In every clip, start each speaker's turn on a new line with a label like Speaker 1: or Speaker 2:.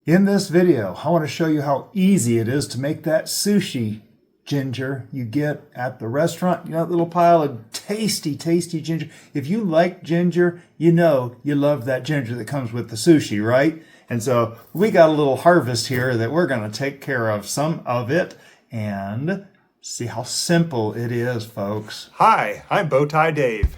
Speaker 1: In this video, I want to show you how easy it is to make that sushi ginger you get at the restaurant. You know, that little pile of tasty, tasty ginger. If you like ginger, you know you love that ginger that comes with the sushi, right? And so we got a little harvest here that we're going to take care of some of it and see how simple it is, folks.
Speaker 2: Hi, I'm Bowtie Dave.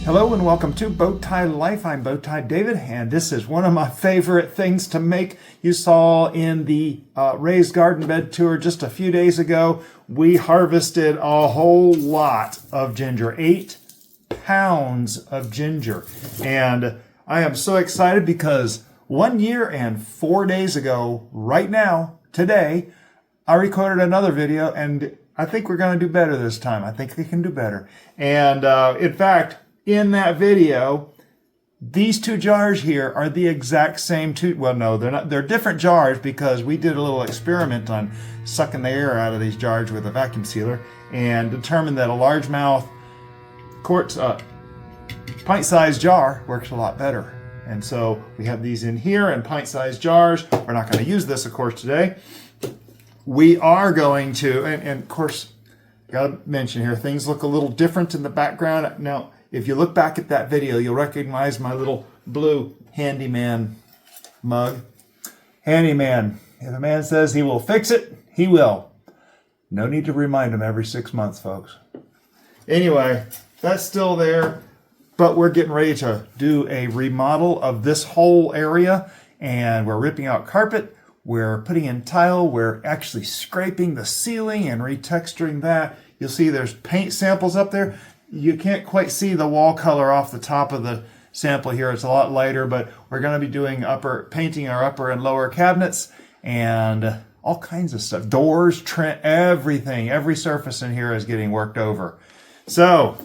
Speaker 1: Hello and welcome to Bowtie Life. I'm Bowtie David, and this is one of my favorite things to make. You saw in the raised garden bed tour just a few days ago, we harvested a whole lot of ginger, 8 pounds of ginger. And I am so excited because 1 year and 4 days ago, right now, today, I recorded another video, and I think we're going to do better this time. I think we can do better. And in fact, in that video, these two jars here are the exact same two. Well, no, they're not. They're different jars because we did a little experiment on sucking the air out of these jars with a vacuum sealer and determined that a largemouth quartz pint-sized jar works a lot better. And so we have these in here in pint-sized jars. We're not going to use this, of course, today. We are going to, and of course, got to mention here, things look a little different in the background. Now, if you look back at that video, you'll recognize my little blue handyman mug. Handyman. If a man says he will fix it, he will. No need to remind him every 6 months, folks. Anyway, that's still there, but we're getting ready to do a remodel of this whole area, and we're ripping out carpet. We're putting in tile. We're actually scraping the ceiling and retexturing that. You'll see there's paint samples up there. You can't quite see the wall color off the top of the sample here. It's a lot lighter, but we're going to be doing painting our upper and lower cabinets and all kinds of stuff. Doors, everything. Every surface in here is getting worked over. So,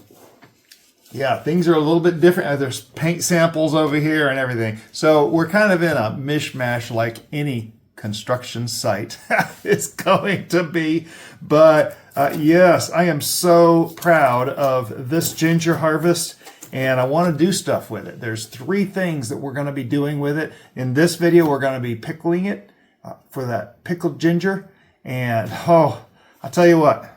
Speaker 1: yeah, things are a little bit different. There's paint samples over here and everything. So we're kind of in a mishmash like any construction site is going to be. But yes, I am so proud of this ginger harvest, and I want to do stuff with it. There's 3 things that we're going to be doing with it. In this video, we're going to be pickling it for that pickled ginger. And oh, I'll tell you what,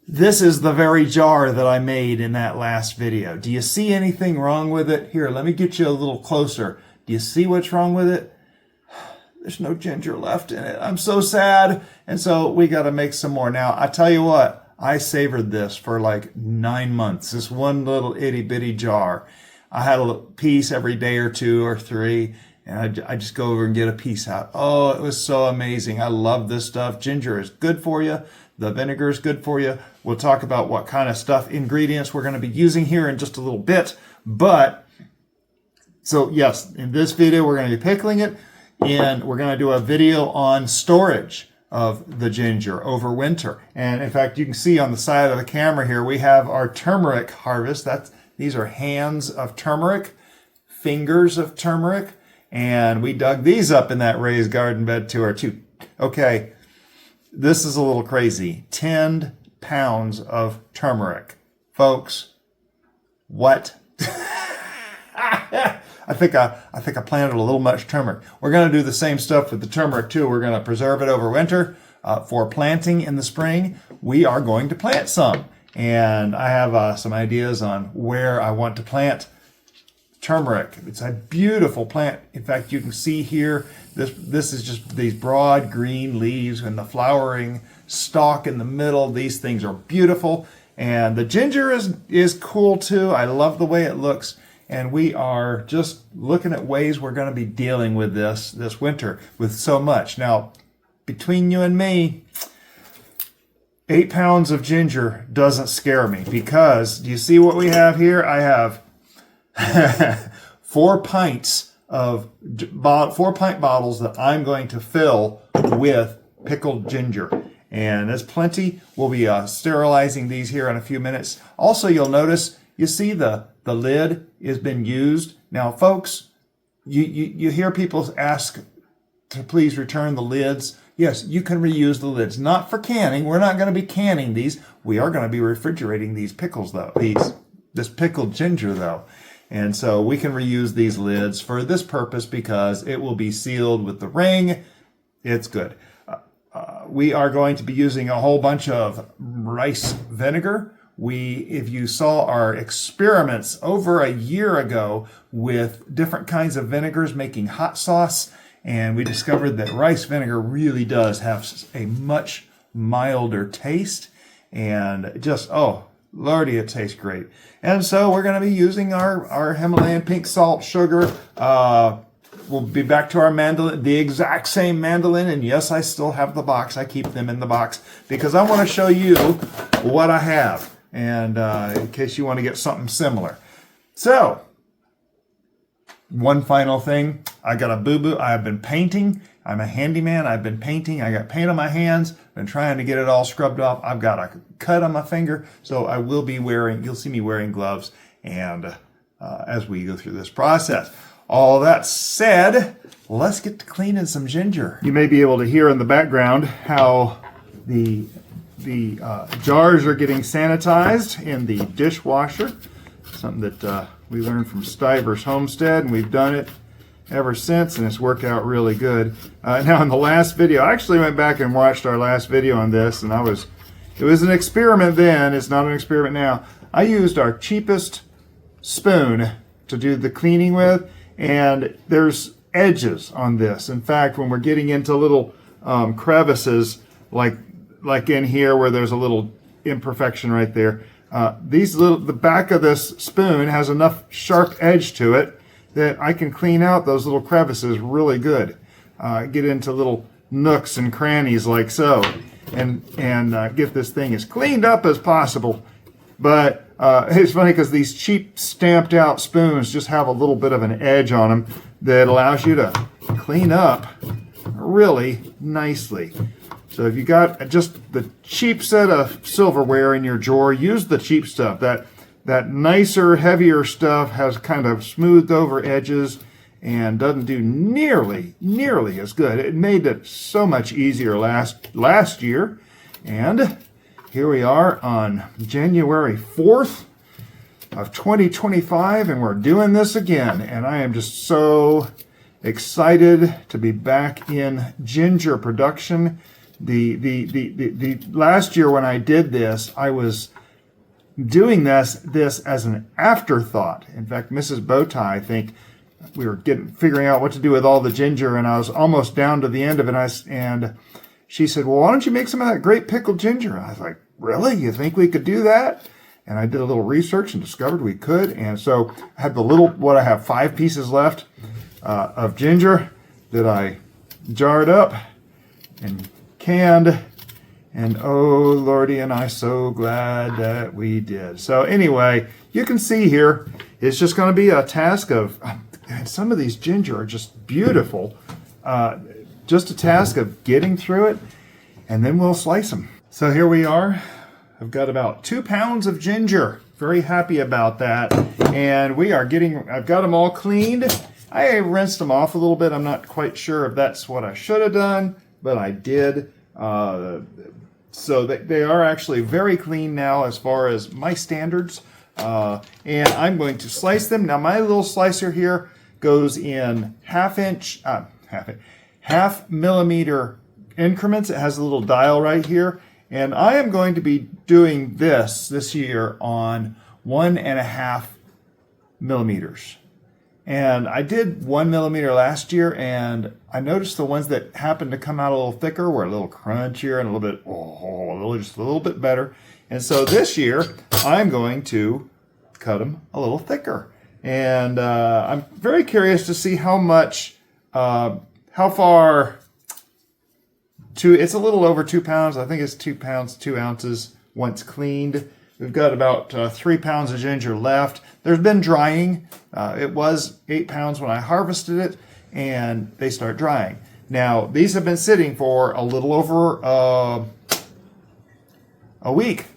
Speaker 1: this is the very jar that I made in that last video. Do you see anything wrong with it? Here, let me get you a little closer. Do you see what's wrong with it? There's no ginger left in it. I'm so sad. And so we got to make some more. Now, I tell you what, I savored this for like 9 months. This one little itty bitty jar. I had a piece every day or 2 or 3. And I just go over and get a piece out. Oh, it was so amazing. I love this stuff. Ginger is good for you. The vinegar is good for you. We'll talk about what kind of ingredients we're going to be using here in just a little bit. But, so yes, in this video, we're going to be pickling it. And we're going to do a video on storage of the ginger over winter. And in fact, you can see on the side of the camera here, we have our turmeric harvest. These are hands of turmeric, fingers of turmeric. And we dug these up in that raised garden bed tour too. Okay, this is a little crazy. 10 pounds of turmeric. Folks, what? I think I planted a little much turmeric. We're going to do the same stuff with the turmeric too. We're going to preserve it over winter for planting in the spring. We are going to plant some, and I have some ideas on where I want to plant turmeric. It's a beautiful plant. In fact, you can see here, this is just these broad green leaves and the flowering stalk in the middle. These things are beautiful, and the ginger is cool too. I love the way it looks. And we are just looking at ways we're going to be dealing with this winter with so much. Now, between you and me, 8 pounds of ginger doesn't scare me because do you see what we have here? I have 4 pint bottles that I'm going to fill with pickled ginger. And that's plenty. We'll be sterilizing these here in a few minutes. Also, you'll notice, you see the lid has been used. Now, folks, you hear people ask to please return the lids. Yes, you can reuse the lids. Not for canning. We're not going to be canning these. We are going to be refrigerating these pickles, though. This pickled ginger, though. And so we can reuse these lids for this purpose because it will be sealed with the ring. It's good. We are going to be using a whole bunch of rice vinegar. If you saw our experiments over a year ago with different kinds of vinegars making hot sauce, and we discovered that rice vinegar really does have a much milder taste, and just, oh, Lordy, it tastes great. And so we're going to be using our Himalayan pink salt sugar. We'll be back to our mandolin, the exact same mandolin, and yes, I still have the box. I keep them in the box because I want to show you what I have, and in case you want to get something similar. So, one final thing. I got a boo-boo. I have been painting. I'm a handyman. I've been painting. I got paint on my hands. Been trying to get it all scrubbed off. I've got a cut on my finger, so I will be wearing, you'll see me wearing gloves and as we go through this process. All that said, let's get to cleaning some ginger. You may be able to hear in the background how the jars are getting sanitized in the dishwasher. Something that we learned from Stiver's Homestead, and we've done it ever since, and it's worked out really good. Now, in the last video, I actually went back and watched our last video on this, and it was an experiment then. It's not an experiment now. I used our cheapest spoon to do the cleaning with, and there's edges on this. In fact, when we're getting into little crevices, like in here where there's a little imperfection right there, the back of this spoon has enough sharp edge to it that I can clean out those little crevices really good. Get into little nooks and crannies like so, and get this thing as cleaned up as possible. But it's funny because these cheap stamped out spoons just have a little bit of an edge on them that allows you to clean up really nicely. So if you got just the cheap set of silverware in your drawer, use the cheap stuff. That nicer, heavier stuff has kind of smoothed over edges and doesn't do nearly as good. It made it so much easier last year. And here we are on January 4th of 2025, and we're doing this again. And I am just so excited to be back in ginger production. The last year when I did this, I was doing this as an afterthought. In fact, Mrs. Bowtie, I think, we were figuring out what to do with all the ginger, and I was almost down to the end of it. And she said, "Well, why don't you make some of that great pickled ginger?" I was like, "Really? You think we could do that?" And I did a little research and discovered we could. And so I had I have 5 pieces left of ginger that I jarred up and canned. And oh, Lordy, and I'm so glad that we did. So anyway, you can see here, it's just going to be a task of, some of these ginger are just beautiful. Just a task of getting through it, and then we'll slice them. So here we are. I've got about 2 pounds of ginger. Very happy about that. And I've got them all cleaned. I rinsed them off a little bit. I'm not quite sure if that's what I should have done, but I did. So they are actually very clean now as far as my standards. And I'm going to slice them. Now my little slicer here goes in half millimeter increments. It has a little dial right here. And I am going to be doing this year on 1.5 millimeters. And I did 1 millimeter last year, and I noticed the ones that happened to come out a little thicker were a little crunchier and a little bit better. And so this year, I'm going to cut them a little thicker. And I'm very curious to see how far it's a little over 2 pounds. I think it's 2 pounds, 2 ounces once cleaned. We've got about 3 pounds of ginger left. There's been drying. It was 8 pounds when I harvested it, and they start drying. Now, these have been sitting for a little over a week,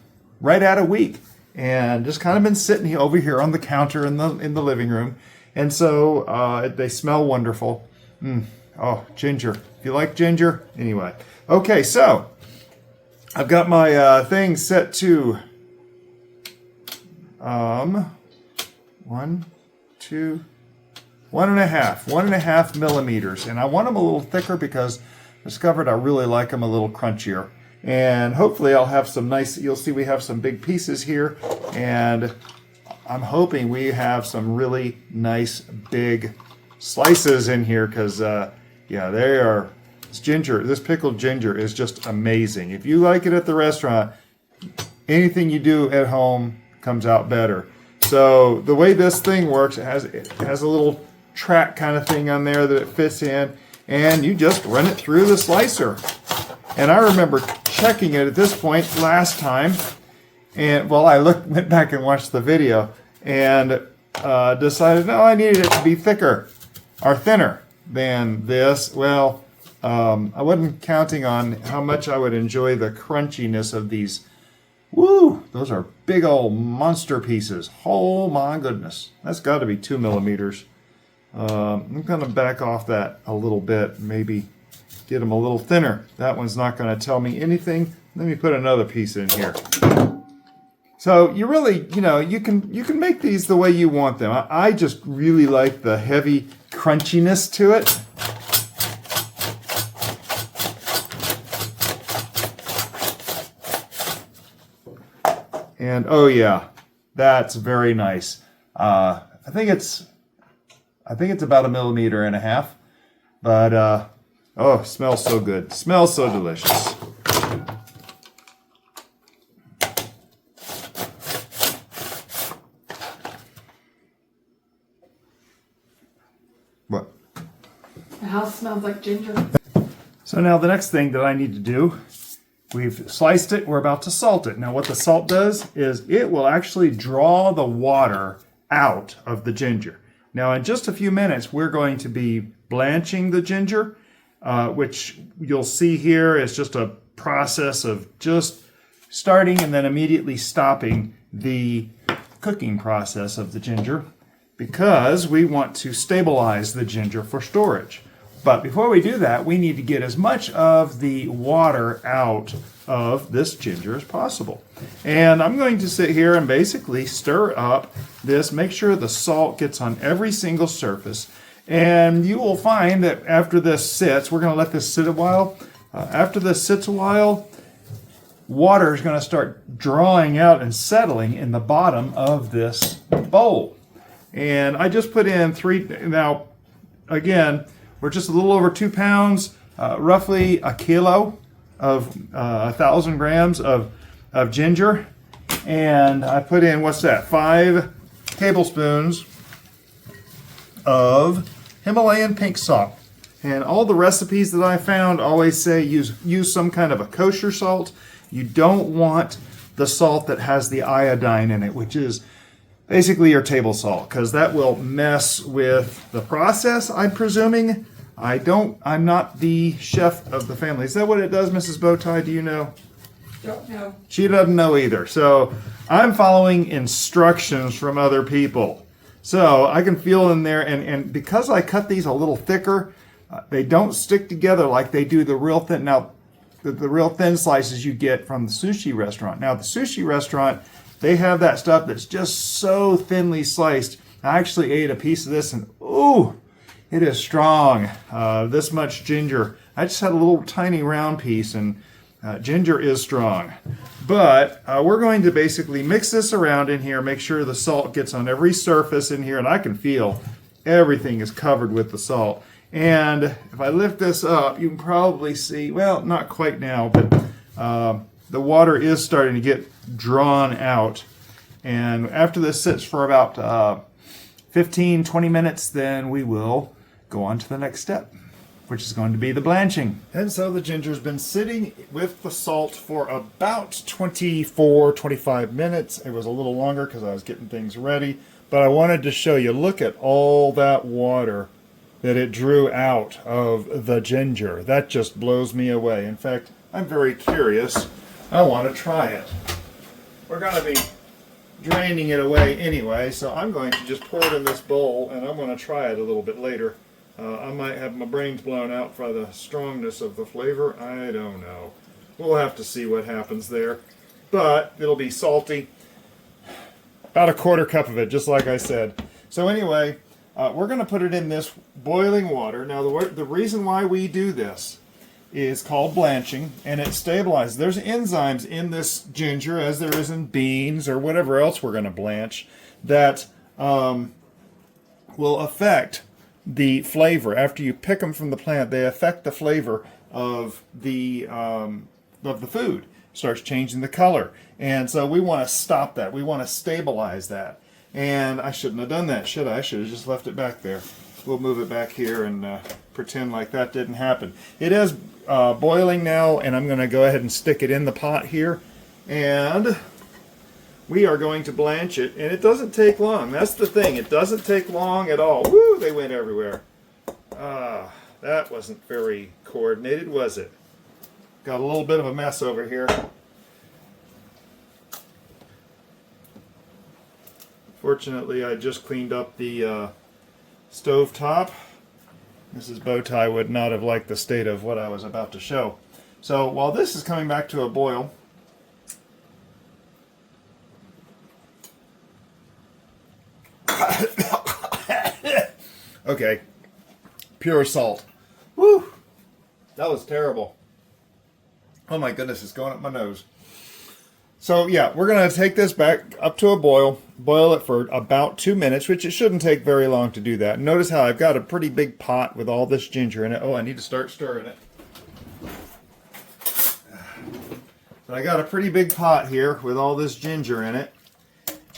Speaker 1: right at a week, and just kind of been sitting over here on the counter in the living room. And so they smell wonderful. Oh, ginger. If you like ginger, anyway. Okay, so I've got my thing set to 1.5 millimeters, and I want them a little thicker because I discovered I really like them a little crunchier. And hopefully I'll have some nice, you'll see we have some big pieces here, and I'm hoping we have some really nice big slices in here because yeah, they are, this pickled ginger is just amazing. If you like it at the restaurant, anything you do at home comes out better. So the way this thing works, it has a little track kind of thing on there that it fits in, and you just run it through the slicer. And I remember checking it at this point last time, and well, I went back and watched the video and decided, no, I needed it to be thicker or thinner than this. Well, I wasn't counting on how much I would enjoy the crunchiness of these. Woo! Those are big old monster pieces. Oh my goodness. That's got to be 2 millimeters. I'm going to back off that a little bit, maybe get them a little thinner. That one's not going to tell me anything. Let me put another piece in here. So you really, you can make these the way you want them. I just really like the heavy crunchiness to it. And oh yeah, that's very nice. I think it's about 1.5 millimeters, but oh, it smells so good. Smells so delicious. What?
Speaker 3: The house smells like ginger.
Speaker 1: So now the next thing that I need to do, we've sliced it, we're about to salt it. Now what the salt does is it will actually draw the water out of the ginger. Now in just a few minutes we're going to be blanching the ginger, which you'll see here is just a process of just starting and then immediately stopping the cooking process of the ginger because we want to stabilize the ginger for storage. But before we do that, we need to get as much of the water out of this ginger as possible. And I'm going to sit here and basically stir up this, make sure the salt gets on every single surface. And you will find that after this sits, we're going to let this sit a while. After this sits a while, water is going to start drawing out and settling in the bottom of this bowl. And I just put in 3, now again, we're just a little over 2 pounds, roughly a kilo of 1,000 grams of ginger. And I put in, what's that, 5 tablespoons of Himalayan pink salt. And all the recipes that I found always say use some kind of a kosher salt. You don't want the salt that has the iodine in it, which is basically your table salt, because that will mess with the process, I'm presuming. I'm not the chef of the family. Is that what it does, Mrs. Bowtie? Do you know?
Speaker 3: Don't know.
Speaker 1: She doesn't know either. So I'm following instructions from other people. So I can feel in there, and because I cut these a little thicker, they don't stick together like they do the real thin. Now, the real thin slices you get from the sushi restaurant. Now, the sushi restaurant, they have that stuff that's just so thinly sliced. I actually ate a piece of this, and ooh, it is strong. This much ginger. I just had a little tiny round piece, and ginger is strong. But we're going to basically mix this around in here, make sure the salt gets on every surface in here, and I can feel everything is covered with the salt. And if I lift this up, you can probably see, well, not quite now, but the water is starting to get drawn out. And after this sits for about 15-20 minutes, then we will go on to the next step, which is going to be the blanching. And so the ginger's been sitting with the salt for about 24-25 minutes. It was a little longer because I was getting things ready, but I wanted to show you, look at all that water that it drew out of the ginger. That just blows me away. In fact, I'm very curious. I want to try it. We're going to be draining it away anyway, so I'm going to just pour it in this bowl, and I'm going to try it a little bit later. I might have my brains blown out by the strongness of the flavor. I don't know. We'll have to see what happens there. But it'll be salty. About a quarter cup of it, just like I said. So anyway, we're going to put it in this boiling water. Now the reason why we do this is called blanching, and it stabilizes. There's enzymes in this ginger, as there is in beans or whatever else we're going to blanch, that will affect the flavor. After you pick them from the plant, they affect the flavor of the food. It starts changing the color, and so we want to stop that. We want to stabilize that. And I shouldn't have done that, should I? I should have just left it back there. We'll move it back here and pretend like that didn't happen. It is boiling now, and I'm going to go ahead and stick it in the pot here. And we are going to blanch it, and it doesn't take long. That's the thing. It doesn't take long at all. Woo, they went everywhere. That wasn't very coordinated, was it? Got a little bit of a mess over here. Fortunately, I just cleaned up the stove top. Mrs. Bowtie would not have liked the state of what I was about to show. So while this is coming back to a boil, okay, pure salt. Woo! That was terrible. Oh my goodness, it's going up my nose. So yeah, we're going to take this back up to a boil it for about 2 minutes, which it shouldn't take very long to do that. Notice how I've got a pretty big pot with all this ginger in it. Oh, I need to start stirring it. But I got a pretty big pot here with all this ginger in it.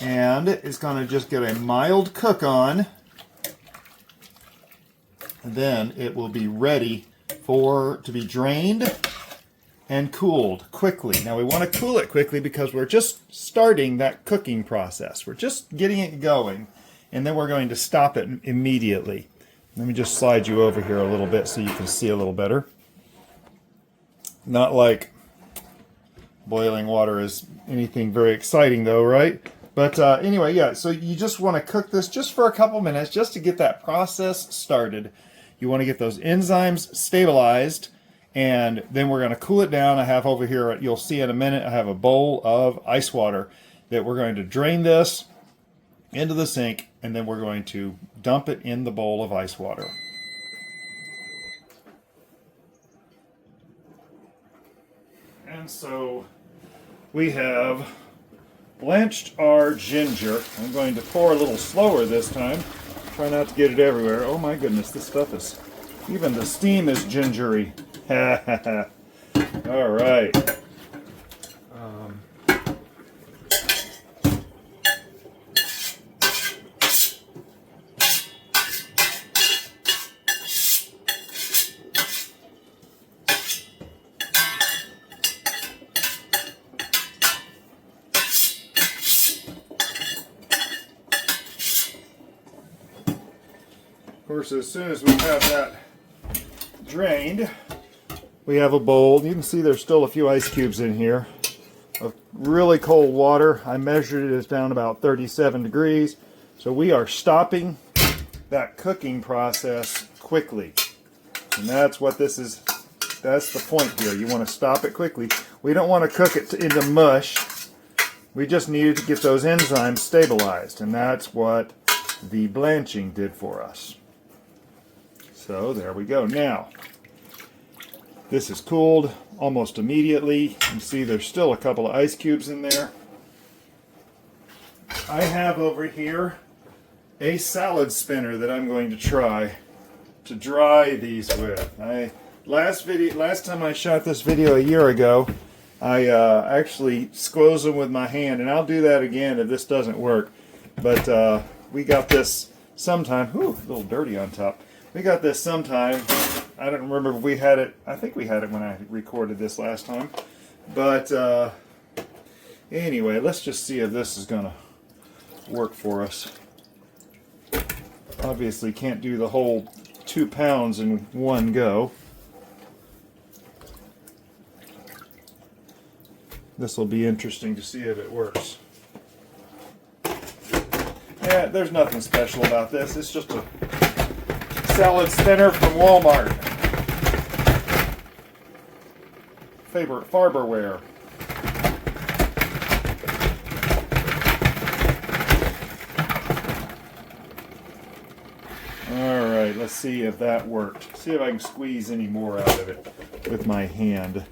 Speaker 1: And it's going to just get a mild cook on. And then it will be ready to be drained and cooled quickly. Now we want to cool it quickly because we're just starting that cooking process. We're just getting it going, and then we're going to stop it immediately. Let me just slide you over here a little bit so you can see a little better. Not like boiling water is anything very exciting though, right? But anyway, yeah, so you just want to cook this just for a couple minutes just to get that process started. You want to get those enzymes stabilized, and then we're going to cool it down. I have over here, you'll see in a minute, I have a bowl of ice water that we're going to drain this into the sink, and then we're going to dump it in the bowl of ice water. And so we have blanched our ginger. I'm going to pour a little slower this time. Try not to get it everywhere. Oh my goodness, this stuff is, even the steam is gingery. All right. Of course, as soon as we have that drained, we have a bowl. You can see there's still a few ice cubes in here of really cold water. I measured it as down about 37 degrees. So we are stopping that cooking process quickly. And that's what this is. That's the point here. You want to stop it quickly. We don't want to cook it into mush. We just needed to get those enzymes stabilized. And that's what the blanching did for us. So there we go. Now, this is cooled almost immediately. You can see there's still a couple of ice cubes in there. I have over here a salad spinner that I'm going to try to dry these with. Last time I shot this video a year ago, I actually squoze them with my hand, and I'll do that again if this doesn't work. But we got this sometime. Whew, a little dirty on top. We got this sometime. I don't remember if we had it. I think we had it when I recorded this last time. But anyway, let's just see if this is going to work for us. Obviously can't do the whole 2 pounds in one go. This will be interesting to see if it works. Yeah, there's nothing special about this. It's just a salad spinner from Walmart. Favorite Farberware. All right, let's see if that worked. See if I can squeeze any more out of it with my hand.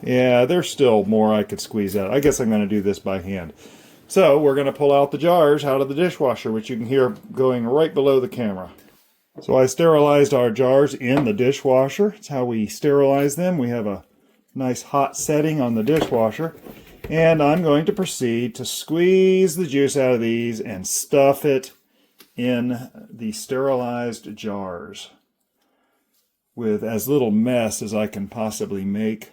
Speaker 1: Yeah, there's still more I could squeeze out. I guess I'm going to do this by hand. So we're going to pull out the jars out of the dishwasher, which you can hear going right below the camera. So I sterilized our jars in the dishwasher. It's how we sterilize them. We have a nice hot setting on the dishwasher. And I'm going to proceed to squeeze the juice out of these and stuff it in the sterilized jars with as little mess as I can possibly make.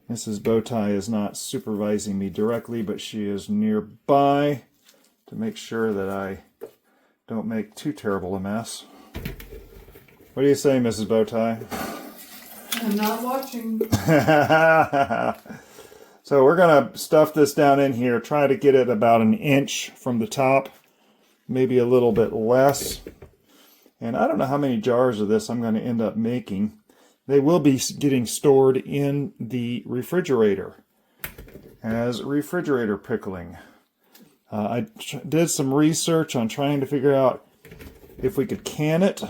Speaker 1: Mrs. Bowtie is not supervising me directly, but she is nearby to make sure that I don't make too terrible a mess. What do you say, Mrs. Bowtie?
Speaker 3: I'm not watching.
Speaker 1: So we're going to stuff this down in here, try to get it about an inch from the top, maybe a little bit less. And I don't know how many jars of this I'm going to end up making. They will be getting stored in the refrigerator as refrigerator pickling. I did some research on trying to figure out if we could can it,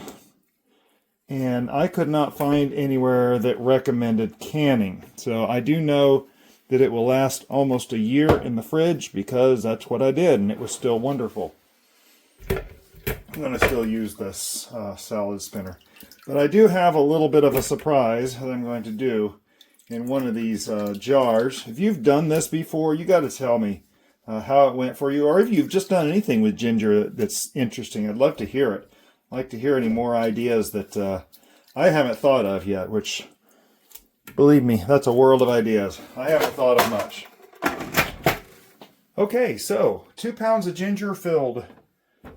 Speaker 1: and I could not find anywhere that recommended canning. So I do know that it will last almost a year in the fridge because that's what I did, and it was still wonderful. I'm going to still use this salad spinner. But I do have a little bit of a surprise that I'm going to do in one of these jars. If you've done this before, you got to tell me how it went for you, or if you've just done anything with ginger that's interesting. I'd love to hear it. I'd like to hear any more ideas that I haven't thought of yet, which, believe me, that's a world of ideas. I haven't thought of much. Okay, so 2 pounds of ginger filled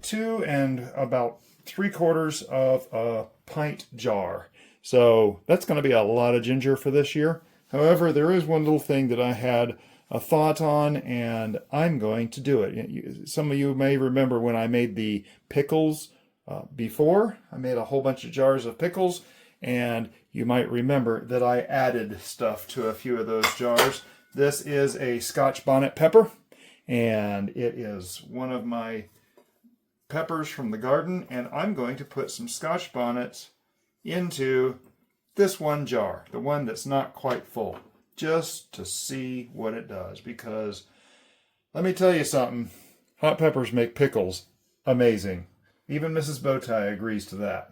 Speaker 1: 2 and about 3/4 of a pint jar. So that's going to be a lot of ginger for this year. However, there is one little thing that I had a thought on, and I'm going to do it. Some of you may remember when I made the pickles before. I made a whole bunch of jars of pickles, and you might remember that I added stuff to a few of those jars. This is a Scotch bonnet pepper, and it is one of my peppers from the garden, and I'm going to put some Scotch bonnets into this one jar, the one that's not quite full, just to see what it does, because let me tell you something, hot peppers make pickles amazing. Even Mrs. Bowtie agrees to that.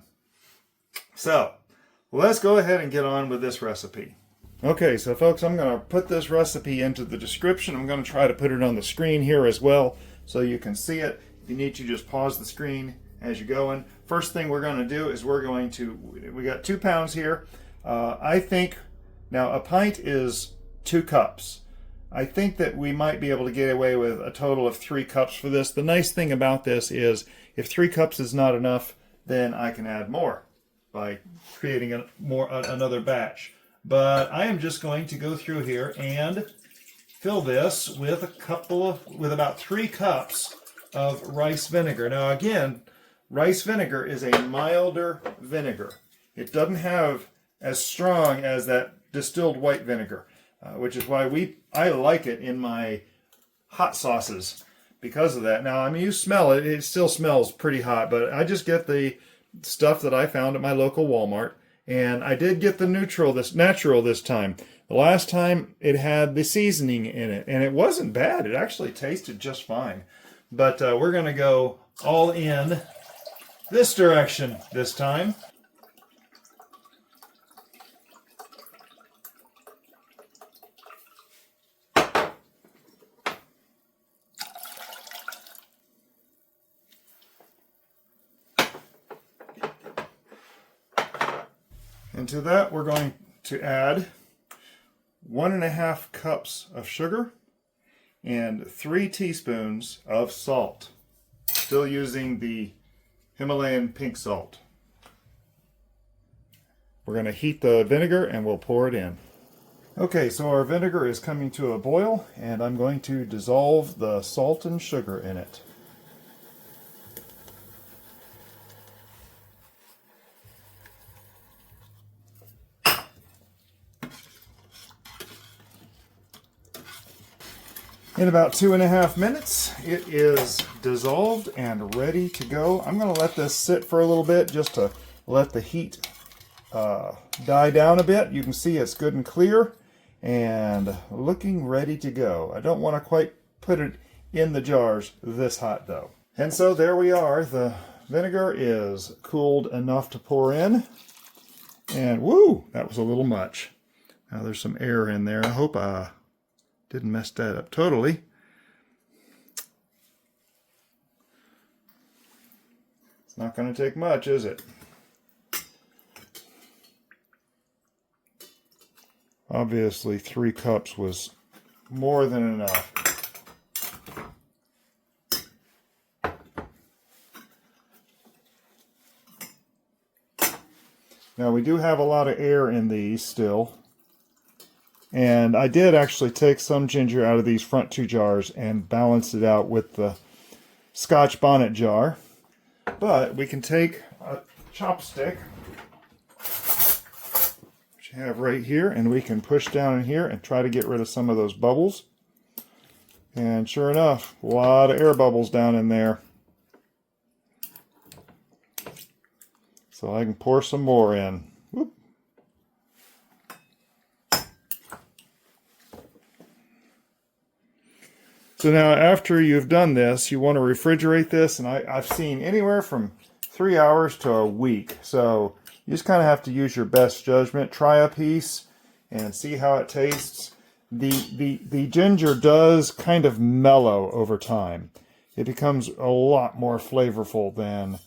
Speaker 1: So let's go ahead and get on with this recipe. Okay, so folks, I'm going to put this recipe into the description. I'm going to try to put it on the screen here as well so you can see it. If you need to, just pause the screen as you're going. First thing we're going to do is we got 2 pounds here. I think, now a pint is 2 cups. I think that we might be able to get away with a total of 3 cups for this. The nice thing about this is if 3 cups is not enough, then I can add more by creating another batch. But I am just going to go through here and fill this with about 3 cups of rice vinegar. Now again, rice vinegar is a milder vinegar. It doesn't have as strong as that distilled white vinegar, which is why I like it in my hot sauces because of that. Now, I mean, you smell it. It still smells pretty hot, but I just get the stuff that I found at my local Walmart. And I did get the natural this time. The last time it had the seasoning in it, and it wasn't bad. It actually tasted just fine. But we're going to go all in this direction this time. And to that, we're going to add 1.5 cups of sugar and 3 teaspoons of salt. Still using the Himalayan pink salt. We're going to heat the vinegar and we'll pour it in. Okay, so our vinegar is coming to a boil, and I'm going to dissolve the salt and sugar in it. In about 2.5 minutes, it is dissolved and ready to go. I'm going to let this sit for a little bit just to let the heat die down a bit. You can see it's good and clear and looking ready to go. I don't want to quite put it in the jars this hot though. And so there we are. The vinegar is cooled enough to pour in. And woo, that was a little much. Now there's some air in there. I hope I didn't mess that up totally. It's not going to take much, is it? Obviously, 3 cups was more than enough. Now, we do have a lot of air in these still. And I did actually take some ginger out of these front 2 jars and balance it out with the Scotch bonnet jar. But we can take a chopstick, which I have right here, and we can push down in here and try to get rid of some of those bubbles. And sure enough, a lot of air bubbles down in there. So I can pour some more in. Whoop. So now after you've done this, you want to refrigerate this, and I've seen anywhere from 3 hours to a week. So you just kind of have to use your best judgment. Try a piece and see how it tastes. The ginger does kind of mellow over time. It becomes a lot more flavorful than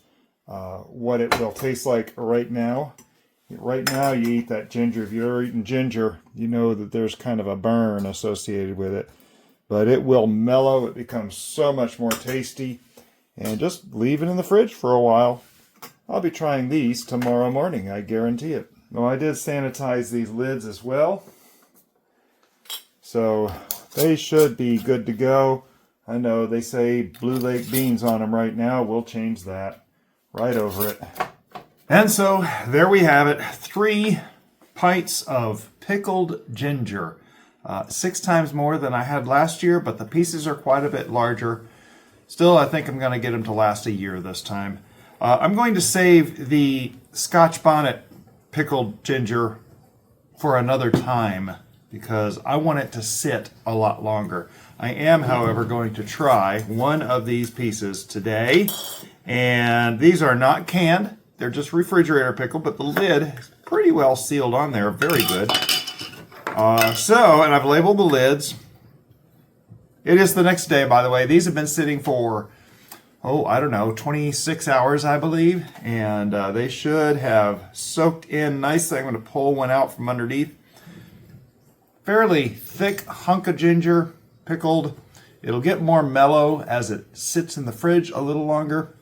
Speaker 1: what it will taste like right now. Right now you eat that ginger. If you've ever eaten ginger, you know that there's kind of a burn associated with it. But it will mellow. It becomes so much more tasty. And just leave it in the fridge for a while. I'll be trying these tomorrow morning, I guarantee it. Well, I did sanitize these lids as well. So they should be good to go. I know they say Blue Lake beans on them right now. We'll change that right over it. And so there we have it. 3 pints of pickled ginger. 6 times more than I had last year, but the pieces are quite a bit larger. Still, I think I'm going to get them to last a year this time. I'm going to save the Scotch bonnet pickled ginger for another time because I want it to sit a lot longer. I am, however, going to try one of these pieces today. And these are not canned. They're just refrigerator pickled, but the lid is pretty well sealed on there. Very good. And I've labeled the lids. It is the next day, by the way. These have been sitting for, I don't know, 26 hours, I believe. And they should have soaked in nicely. I'm going to pull one out from underneath. Fairly thick hunk of ginger, pickled. It'll get more mellow as it sits in the fridge a little longer.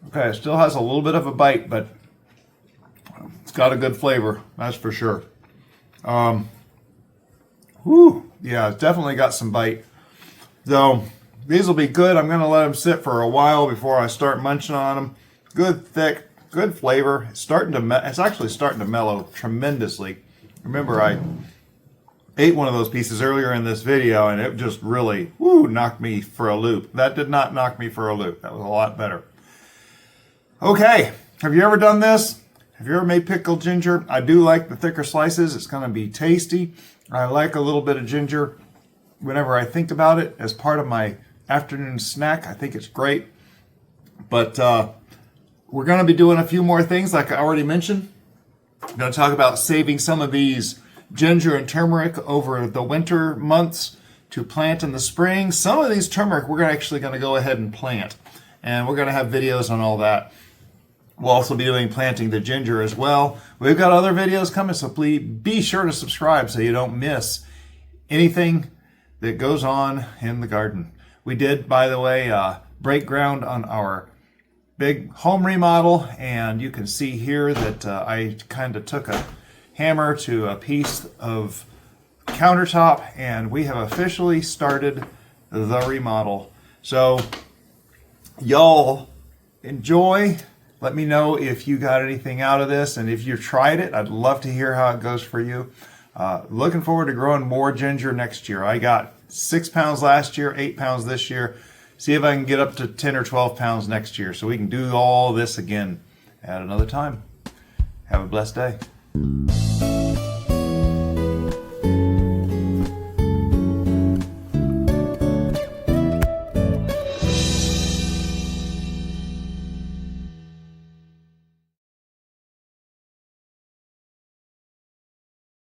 Speaker 1: Okay, it still has a little bit of a bite, but it's got a good flavor, that's for sure. Yeah, it's definitely got some bite. So these will be good. I'm going to let them sit for a while before I start munching on them. Good, thick, good flavor. It's actually starting to mellow tremendously. Remember, I ate one of those pieces earlier in this video, and it just really knocked me for a loop. That did not knock me for a loop. That was a lot better. Okay, have you ever done this? Have you ever made pickled ginger? I do like the thicker slices. It's going to be tasty. I like a little bit of ginger whenever I think about it as part of my afternoon snack. I think it's great. But we're going to be doing a few more things like I already mentioned. I'm going to talk about saving some of these ginger and turmeric over the winter months to plant in the spring. Some of these turmeric we're actually going to go ahead and plant. And we're going to have videos on all that. We'll also be doing planting the ginger as well. We've got other videos coming, so please be sure to subscribe so you don't miss anything that goes on in the garden. We did, by the way, break ground on our big home remodel, and you can see here that I kind of took a hammer to a piece of countertop, and we have officially started the remodel. So y'all enjoy. Let me know if you got anything out of this, and if you tried it, I'd love to hear how it goes for you. Looking forward to growing more ginger next year. I got 6 pounds last year, 8 pounds this year. See if I can get up to 10 or 12 pounds next year so we can do all this again at another time. Have a blessed day.